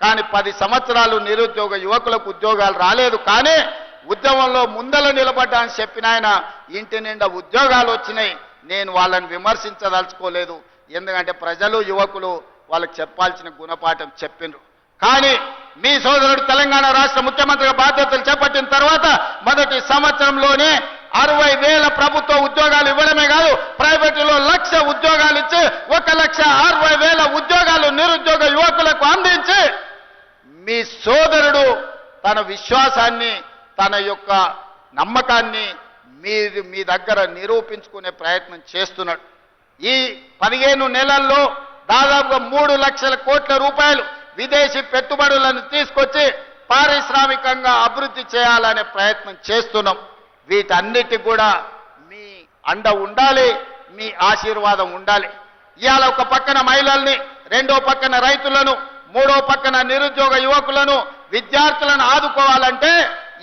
కానీ 10 సంవత్సరాలు నిరుద్యోగ యువకులకు ఉద్యోగాలు రాలేదు. కానీ ఉద్యమంలో ముందల నిలబడ్డా అని చెప్పిన ఆయన ఇంటి నిండా ఉద్యోగాలు వచ్చినాయి. నేను వాళ్ళని విమర్శించదలుచుకోలేదు, ఎందుకంటే ప్రజలు యువకులు వాళ్ళకి చెప్పాల్సిన గుణపాఠం చెప్పిండ్రు. కానీ మీ సోదరుడు తెలంగాణ రాష్ట్ర ముఖ్యమంత్రిగా బాధ్యతలు చేపట్టిన తర్వాత మొదటి సంవత్సరంలోనే 60,000 ప్రభుత్వ ఉద్యోగాలు ఇవ్వడమే కాదు, ప్రైవేటులో 1,00,000 ఉద్యోగాలు ఇచ్చి 1,60,000 ఉద్యోగాలు నిరుద్యోగ యువకులకు అందించి మీ సోదరుడు తన విశ్వాసాన్ని, తన యొక్క నమ్మకాన్ని మీ దగ్గర నిరూపించుకునే ప్రయత్నం చేస్తున్నాడు. ఈ 15 నెలల్లో దాదాపుగా 3 లక్షల కోట్ల రూపాయలు విదేశీ పెట్టుబడులను తీసుకొచ్చి పారిశ్రామికంగా అభివృద్ధి చేయాలనే ప్రయత్నం చేస్తున్నాం. వీటన్నిటి కూడా మీ అండ ఉండాలి, మీ ఆశీర్వాదం ఉండాలి. ఇవాళ ఒక పక్కన మహిళల్ని, రెండో పక్కన రైతులను, మూడో పక్కన నిరుద్యోగ యువకులను, విద్యార్థులను ఆదుకోవాలంటే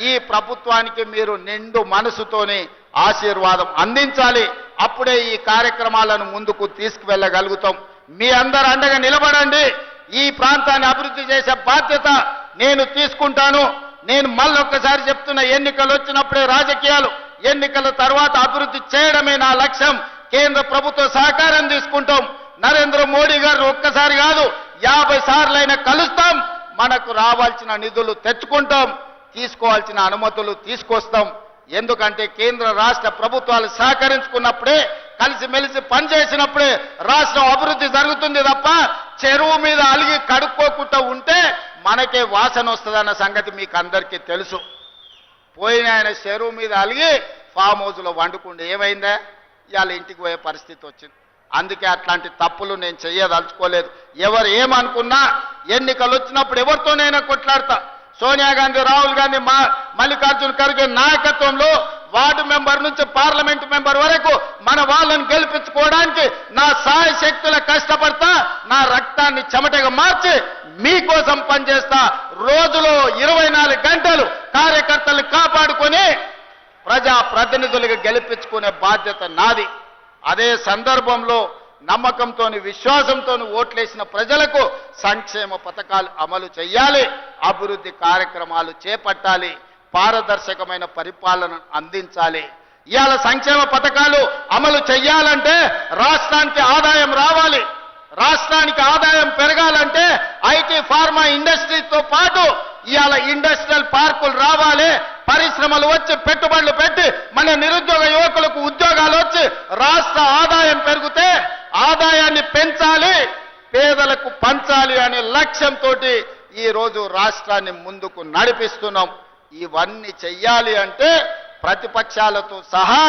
ఈ ప్రభుత్వానికి మీరు నిండు మనసుతోని ఆశీర్వాదం అందించాలి. అప్పుడే ఈ కార్యక్రమాలను ముందుకు తీసుకువెళ్ళగలుగుతాం. మీ అందరూ అండగా నిలబడండి. ఈ ప్రాంతాన్ని అభివృద్ధి చేసే బాధ్యత నేను తీసుకుంటాను. నేను మళ్ళొక్కసారి చెప్తున్న, ఎన్నికలు వచ్చినప్పుడే రాజకీయాలు, ఎన్నికల తర్వాత అభివృద్ధి చేయడమే నా లక్ష్యం. కేంద్ర ప్రభుత్వ సహకారం తీసుకుంటాం. నరేంద్ర మోడీ గారు ఒక్కసారి కాదు 50 సార్లైనా కలుస్తాం. మనకు రావాల్సిన నిధులు తెచ్చుకుంటాం, తీసుకోవాల్సిన అనుమతులు తీసుకొస్తాం. ఎందుకంటే కేంద్ర రాష్ట్ర ప్రభుత్వాలు సహకరించుకున్నప్పుడే, కలిసిమెలిసి పనిచేసినప్పుడే రాష్ట్రం అభివృద్ధి జరుగుతుంది తప్ప చెరువు మీద అలిగి కడుక్కోకుండా ఉంటే మనకే వాసన వస్తుందన్న సంగతి మీకు అందరికీ తెలుసు. పోయిన ఆయన చెరువు మీద అలిగి ఫామ్ హౌస్లో వండుకుంటే ఏమైందా? ఇవాళ ఇంటికి పోయే పరిస్థితి వచ్చింది. అందుకే అట్లాంటి తప్పులు నేను చెయ్యదలుచుకోలేదు. ఎవరు ఏమనుకున్నా ఎన్నికలు వచ్చినప్పుడు ఎవరితోనైనా కొట్లాడతా. సోనియా గాంధీ, రాహుల్ గాంధీ, మల్లికార్జున ఖర్గే నాయకత్వంలో వార్డు మెంబర్ నుంచి పార్లమెంట్ మెంబర్ వరకు మన వాళ్ళని గెలిపించుకోవడానికి నా సాయ శక్తుల కష్టపడతా, నా రక్తాన్ని చెమటగా మార్చి మీకోసం పనిచేస్తా. రోజులో 24 గంటలు కార్యకర్తలు కాపాడుకొని ప్రజా ప్రతినిధులుగా గెలిపించుకునే బాధ్యత నాది. అదే సందర్భంలో నమ్మకంతో, విశ్వాసంతో ఓట్లేసిన ప్రజలకు సంక్షేమ పథకాలు అమలు చేయాలి, అభివృద్ధి కార్యక్రమాలు చేపట్టాలి, పారదర్శకమైన పరిపాలన అందించాలి. ఇవాళ సంక్షేమ పథకాలు అమలు చేయాలంటే రాష్ట్రానికి ఆదాయం రావాలి. రాష్ట్రానికి ఆదాయం పెరగాలంటే ఐటీ, ఫార్మా ఇండస్ట్రీతో పాటు ఇవాళ ఇండస్ట్రియల్ పార్కులు రావాలి, పరిశ్రమలు వచ్చి పెట్టుబడులు పెట్టి మన నిరుద్యోగ యువకులకు ఉద్యోగాలు వచ్చి రాష్ట్ర ఆదాయం పెరిగితే ఆదాయాన్ని పెంచాలి, పేదలకు పంచాలి అనే లక్ష్యంతో ఈ రోజు రాష్ట్రాన్ని ముందుకు నడిపిస్తున్నాం. ఇవన్నీ చెయ్యాలి అంటే ప్రతిపక్షాలతో సహా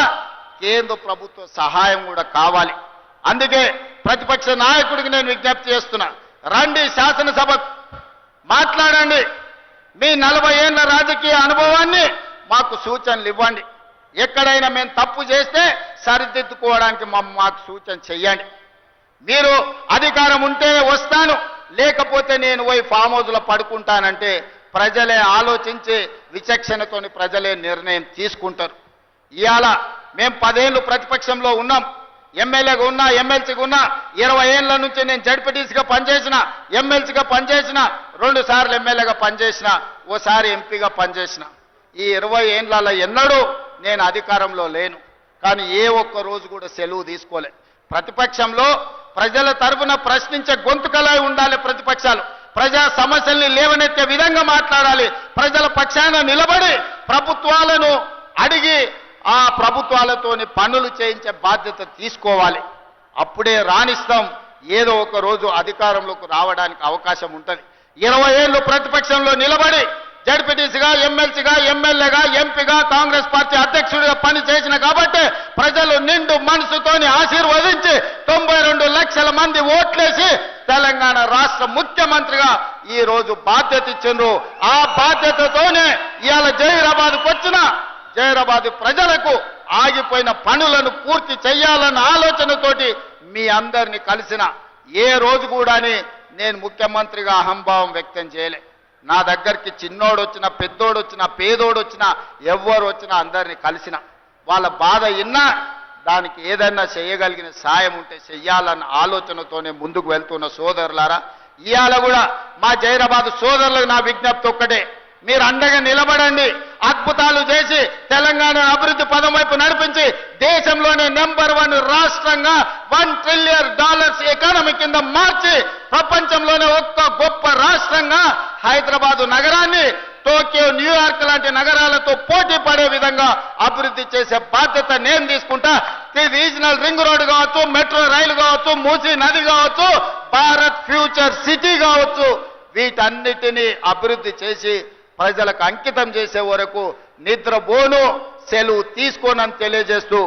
కేంద్ర ప్రభుత్వ సహాయం కూడా కావాలి. అందుకే ప్రతిపక్ష నాయకుడికి నేను విజ్ఞప్తి చేస్తున్నా, రండి శాసనసభ మాట్లాడండి. మీ 40 ఏళ్ల రాజకీయ అనుభవాన్ని మాకు సూచనలు ఇవ్వండి. ఎక్కడైనా మేము తప్పు చేస్తే సరిదిద్దుకోవడానికి మాకు సూచన చెయ్యండి. మీరు అధికారం ఉంటే వస్తాను, లేకపోతే నేను పోయి ఫామ్ హౌస్లో పడుకుంటానంటే ప్రజలే ఆలోచించి విచక్షణతోని ప్రజలే నిర్ణయం తీసుకుంటారు. ఇవాళ మేము 10 ఏళ్ళు ప్రతిపక్షంలో ఉన్నాం, ఎమ్మెల్యేగా ఉన్నా, ఎమ్మెల్సీగా ఉన్నా. 20 ఏళ్ల నుంచి నేను జడ్పీటీసీగా పనిచేసిన, ఎమ్మెల్సీగా పనిచేసిన, 2 సార్లు ఎమ్మెల్యేగా పనిచేసిన, ఓసారి ఎంపీగా పనిచేసిన. ఈ 20 ఏళ్లలో ఎన్నడూ నేను అధికారంలో లేను, కానీ ఏ ఒక్క రోజు కూడా సెలవు తీసుకోలే. ప్రతిపక్షంలో ప్రజల తరఫున ప్రశ్నించే గొంతుకలై ఉండాలి. ప్రతిపక్షాలు ప్రజా సమస్యల్ని లేవనెత్తే విధంగా మాట్లాడాలి. ప్రజల పక్షాన నిలబడి ప్రభుత్వాలను అడిగి ఆ ప్రభుత్వాలతోని పనులు చేయించే బాధ్యత తీసుకోవాలి. అప్పుడే రాణిస్తాం, ఏదో ఒక రోజు అధికారంలోకి రావడానికి అవకాశం ఉంటుంది. 20 ఏళ్ళు ప్రతిపక్షంలో నిలబడి జడ్పీటీసీగా, ఎమ్మెల్సీగా, ఎమ్మెల్యేగా, ఎంపీగా, కాంగ్రెస్ పార్టీ అధ్యక్షుడిగా పనిచేసిన కాబట్టి ప్రజలు నిండు మనసుతోని ఆశీర్వదించి 92 లక్షల మంది ఓట్లేసి తెలంగాణ రాష్ట్ర ముఖ్యమంత్రిగా ఈ రోజు బాధ్యత ఇచ్చిండ్రు. ఆ బాధ్యతతోనే ఇవాళ జహీరాబాద్కు వచ్చిన జహీరాబాద్ ప్రజలకు ఆగిపోయిన పనులను పూర్తి చేయాలన్న ఆలోచనతోటి మీ అందరినీ కలిసిన. ఏ రోజు కూడాని నేను ముఖ్యమంత్రిగా అహంభావం వ్యక్తం చేయలే. నా దగ్గరికి చిన్నోడు వచ్చినా, పెద్దోడు వచ్చినా, పేదోడు వచ్చినా, ఎవ్వరు వచ్చినా అందరినీ కలిసిన. వాళ్ళ బాధ విన్నా దానికి ఏదైనా చేయగలిగిన సాయం ఉంటే చెయ్యాలన్న ఆలోచనతోనే ముందుకు వెళ్తున్న సోదరులారా, ఇవాళ కూడా మా జైరాబాద్ సోదరులకు నా విజ్ఞప్తి ఒక్కటే, మీరు అండగా నిలబడండి, అద్భుతాలు చేసి తెలంగాణ అభివృద్ధి పదం వైపు నడిపించి దేశంలోనే నెంబర్ 1 రాష్ట్రంగా $1 ట్రిలియన్ ఎకానమీ కింద మార్చి ప్రపంచంలోనే ఒక్క గొప్ప రాష్ట్రంగా హైదరాబాదు నగరాన్ని టోక్యో, న్యూయార్క్ లాంటి నగరాలతో పోటీ పడే విధంగా అభివృద్ధి చేసే బాధ్యత నేను తీసుకుంటా. రీజనల్ రింగ్ రోడ్ కావచ్చు, మెట్రో రైలు కావచ్చు, మూసీ నది కావచ్చు, భారత్ ఫ్యూచర్ సిటీ కావచ్చు, వీటన్నిటినీ అభివృద్ధి చేసి ప్రజలకు అంకితం చేసే వరకు నిద్రపోను, సెలవు తీసుకోనని తెలియజేస్తూ